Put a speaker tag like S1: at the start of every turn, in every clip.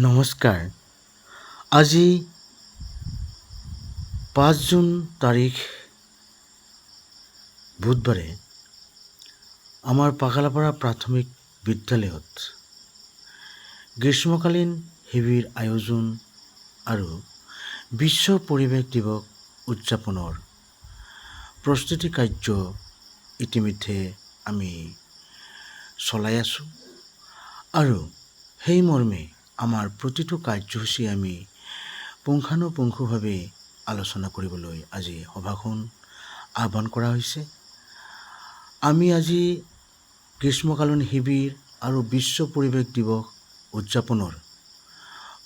S1: নমস্কাৰ। আজি ৫ জুন তাৰিখ বুধবাৰে আমাৰ পাগালাপাৰা প্ৰাথমিক বিদ্যালয়ত গ্ৰীষ্মকালীন শিবিৰ আয়োজন আৰু বিশ্ব পৰিৱেশ দিৱস উদযাপনৰ প্ৰস্তুতি কাৰ্য ইতিমধ্যে আমি চলাই আছোঁ আৰু সেই মৰ্মে আমাৰ প্ৰতিটো কাৰ্যসূচী আমি পুংখানুপুংখভাৱে আলোচনা কৰিবলৈ আজি সভাখন আহ্বান কৰা হৈছে। আমি আজি গ্ৰীষ্মকালীন শিবিৰ আৰু বিশ্ব পৰিৱেশ দিৱস উদযাপনৰ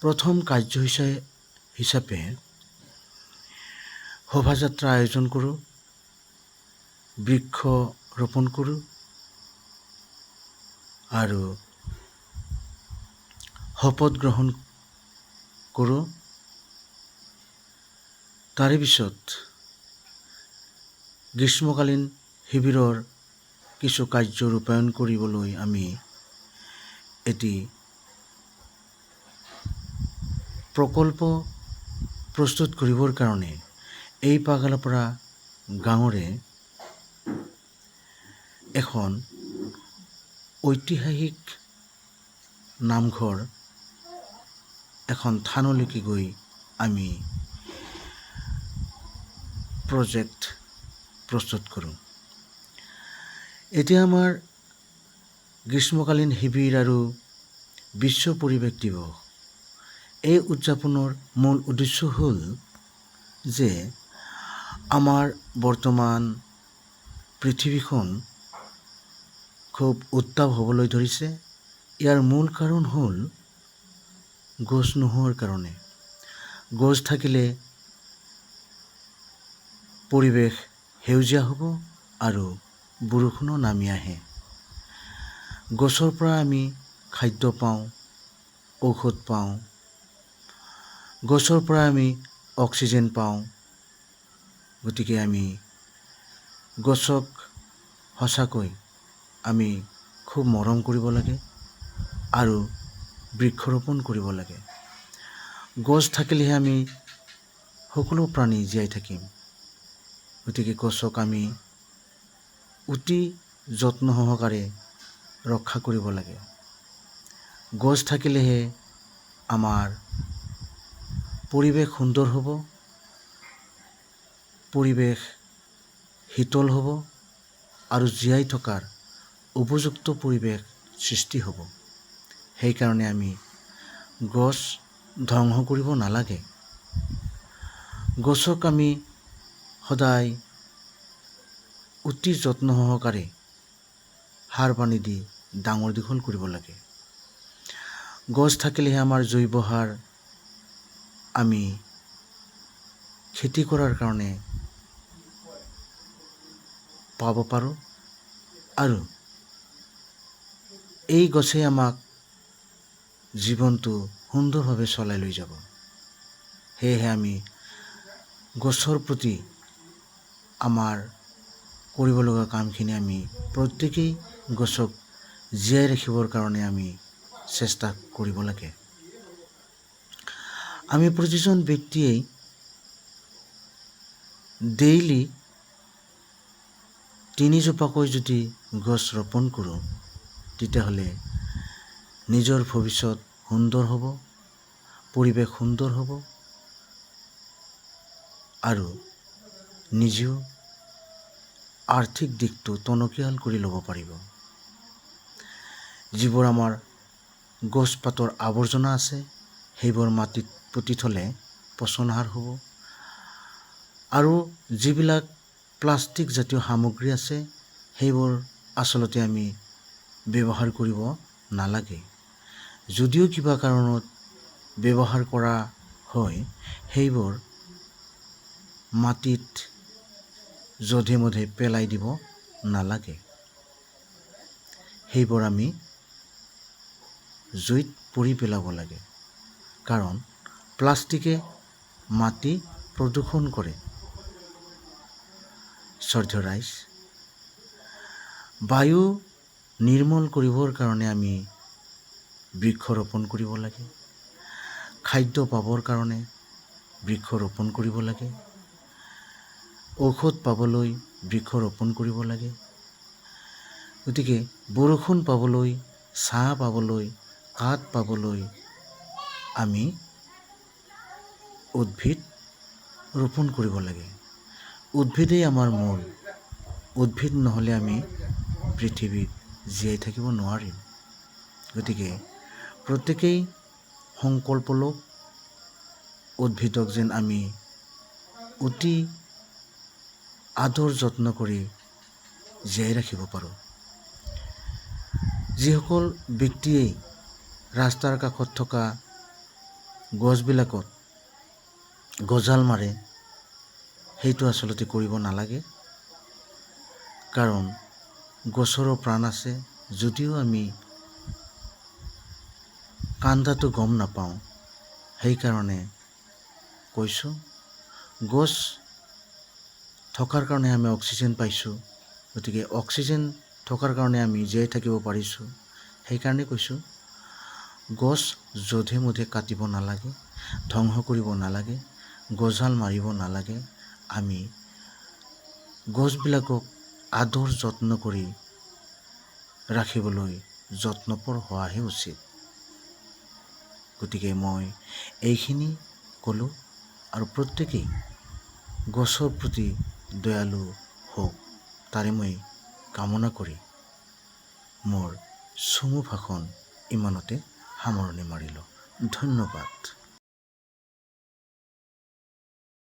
S1: প্ৰথম কাৰ্য হিচাপে শোভাযাত্ৰা আয়োজন কৰোঁ, বৃক্ষ ৰোপণ কৰোঁ আৰু শপত গ্ৰহণ কৰোঁ। তাৰে পিছত গ্ৰীষ্মকালীন শিবিৰৰ কিছু কাৰ্য ৰূপায়ণ কৰিবলৈ আমি এটি প্ৰকল্প প্ৰস্তুত কৰিবৰ কাৰণে এই পাগালাপাৰা গাঁৱৰে এখন ঐতিহাসিক নামঘৰ এখন থানলৈকে গৈ আমি প্ৰজেক্ট প্ৰস্তুত কৰোঁ। এতিয়া আমাৰ গ্ৰীষ্মকালীন শিবিৰ আৰু বিশ্ব পৰিৱেশ দিৱস এই উদযাপনৰ মূল উদ্দেশ্য হ'ল যে আমাৰ বৰ্তমান পৃথিৱীখন খুব উত্তাপ হ'বলৈ ধৰিছে। ইয়াৰ মূল কাৰণ হ'ল গছ নোহোৱাৰ কাৰণে। গছ থাকিলে পৰিৱেশ সেউজীয়া হ'ব আৰু বৰষুণো নামি আহে। গছৰ পৰা আমি খাদ্য পাওঁ, ঔষধ পাওঁ, গছৰ পৰা আমি অক্সিজেন পাওঁ। গতিকে আমি গছক সঁচাকৈ আমি খুব মৰম কৰিব লাগে আৰু বৃক্ষৰোপণ কৰিব লাগে। গছ থাকিলেহে আমি সকলো প্ৰাণী জীয়াই থাকিম। গতিকে গছক আমি অতি যত্ন সহকাৰে ৰক্ষা কৰিব লাগে। গছ থাকিলেহে আমাৰ পৰিৱেশ সুন্দৰ হ'ব, পৰিৱেশ শীতল হ'ব আৰু জীয়াই থকাৰ উপযুক্ত পৰিৱেশ সৃষ্টি হ'ব। সেইকাৰণে আমি গছ ধ্বংস কৰিব নালাগে। গছক আমি সদায় অতি যত্ন সহকাৰে সাৰ পানী দি ডাঙৰ দীঘল কৰিব লাগে। গছ থাকিলেহে আমাৰ জৈৱ সাৰ আমি খেতি কৰাৰ কাৰণে পাব পাৰোঁ আৰু এই গছে আমাক জীৱনটো সুন্দৰভাৱে চলাই লৈ যাব। সেয়েহে আমি গছৰ প্ৰতি আমাৰ কৰিব লগা কামখিনি আমি প্ৰত্যেকেই গছক জীয়াই ৰাখিবৰ কাৰণে আমি চেষ্টা কৰিব লাগে। আমি প্ৰতিজন ব্যক্তিয়েই ডেইলি ৩ জোপাকৈ যদি গছ ৰোপণ কৰোঁ, তেতিয়াহ'লে নিজৰ ভৱিষ্যত সুন্দৰ হ'ব, পৰিৱেশ সুন্দৰ হ'ব আৰু নিজেও আৰ্থিক দিশটো টনকিয়াল কৰি ল'ব পাৰিব। যিবোৰ আমাৰ গছ পাতৰ আৱৰ্জনা আছে, সেইবোৰ মাটিত পুতি থ'লে পচন সাৰ হ'ব আৰু যিবিলাক প্লাষ্টিক জাতীয় সামগ্ৰী আছে, সেইবোৰ আচলতে আমি ব্যৱহাৰ কৰিব নালাগে। যদিও কিবা কাৰণত ব্যৱহাৰ কৰা হয়, সেইবোৰ মাটিত যধে মধে পেলাই দিব নালাগে। সেইবোৰ আমি জুইত পুৰি পেলাব লাগে। কাৰণ প্লাষ্টিকে মাটি প্ৰদূষণ কৰে। শ্ৰদ্ধেয় ৰাইজ, বায়ু নিৰ্মল কৰিবৰ কাৰণে আমি বৃক্ষ ৰোপণ কৰিব লাগে। খাদ্য পাবৰ কাৰণে বৃক্ষ ৰোপণ কৰিব লাগে, ঔষধ পাবলৈ বৃক্ষ ৰোপণ কৰিব লাগে। গতিকে বৰষুণ পাবলৈ, ছাঁ পাবলৈ, কাঠ পাবলৈ আমি উদ্ভিদ ৰোপণ কৰিব লাগে। উদ্ভিদেই আমাৰ মূল। উদ্ভিদ নহ'লে আমি পৃথিৱীত জীয়াই থাকিব নোৱাৰিম। গতিকে প্ৰত্যেকেই সংকল্প লওক, উদ্ভিদক যেন আমি অতি আদৰ যত্ন কৰি জীয়াই ৰাখিব পাৰোঁ। যিসকল ব্যক্তিয়ে ৰাস্তাৰ কাষত থকা গছবিলাকত গজাল মাৰে, সেইটো আচলতে কৰিব নালাগে। কাৰণ গছৰো প্ৰাণ আছে। যদিও আমি কান্দাটো গম নাপাওঁ, সেইকাৰণে কৈছোঁ, গছ থকাৰ কাৰণে আমি অক্সিজেন পাইছোঁ। গতিকে অক্সিজেন থকাৰ কাৰণে আমি জীয়াই থাকিব পাৰিছোঁ। সেইকাৰণে কৈছোঁ, গছ যধে মধে কাটিব নালাগে, ধ্বংস কৰিব নালাগে, গজাল মাৰিব নালাগে। আমি গছবিলাকক আদৰ যত্ন কৰি ৰাখিবলৈ যত্নপৰ হোৱাহে উচিত। গতিকে মই এইখিনি ক'লোঁ আৰু প্ৰত্যেকেই গছৰ প্ৰতি দয়ালু হওক, তাৰে মই কামনা কৰি মোৰ চমু ভাষণ ইমানতে সামৰণি মাৰিলোঁ। ধন্যবাদ।